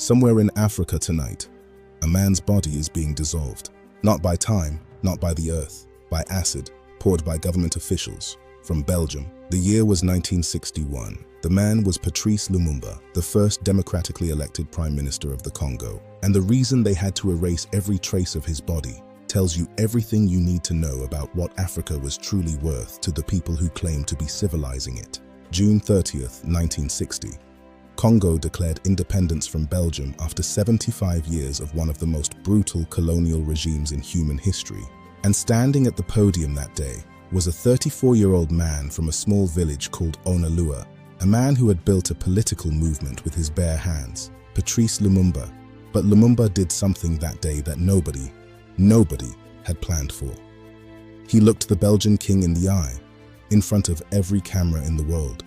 Somewhere in Africa tonight, a man's body is being dissolved. Not by time, not by the earth, by acid, poured by government officials. From Belgium, the year was 1961. The man was Patrice Lumumba, the first democratically elected Prime Minister of the Congo. And the reason they had to erase every trace of his body tells you everything you need to know about what Africa was truly worth to the people who claimed to be civilizing it. June 30th, 1960. Congo declared independence from Belgium after 75 years of one of the most brutal colonial regimes in human history. And standing at the podium that day was a 34-year-old man from a small village called Onalua, a man who had built a political movement with his bare hands, Patrice Lumumba. But Lumumba did something that day that nobody had planned for. He looked the Belgian king in the eye, in front of every camera in the world,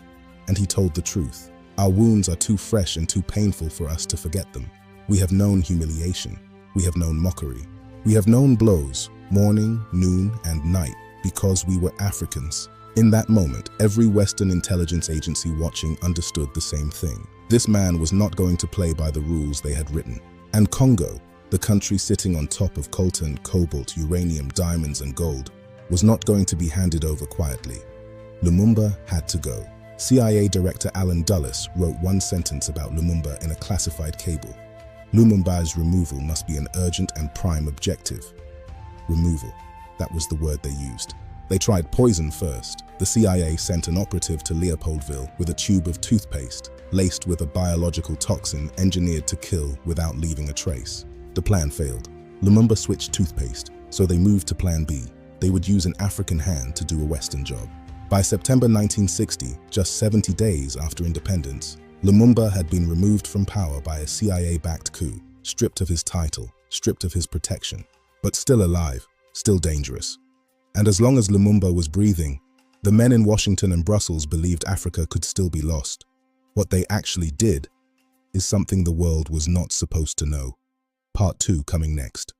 and he told the truth. Our wounds are too fresh and too painful for us to forget them. We have known humiliation. We have known mockery. We have known blows, morning, noon, and night, because we were Africans. In that moment, every Western intelligence agency watching understood the same thing. This man was not going to play by the rules they had written. And Congo, the country sitting on top of coltan, cobalt, uranium, diamonds, and gold, was not going to be handed over quietly. Lumumba had to go. CIA Director Alan Dulles wrote one sentence about Lumumba in a classified cable. Lumumba's removal must be an urgent and prime objective. Removal. That was the word they used. They tried poison first. The CIA sent an operative to Leopoldville with a tube of toothpaste, laced with a biological toxin engineered to kill without leaving a trace. The plan failed. Lumumba switched toothpaste, so they moved to Plan B. They would use an African hand to do a Western job. By September 1960, just 70 days after independence, Lumumba had been removed from power by a CIA-backed coup, stripped of his title, stripped of his protection, but still alive, still dangerous. And as long as Lumumba was breathing, the men in Washington and Brussels believed Africa could still be lost. What they actually did is something the world was not supposed to know. Part 2 coming next.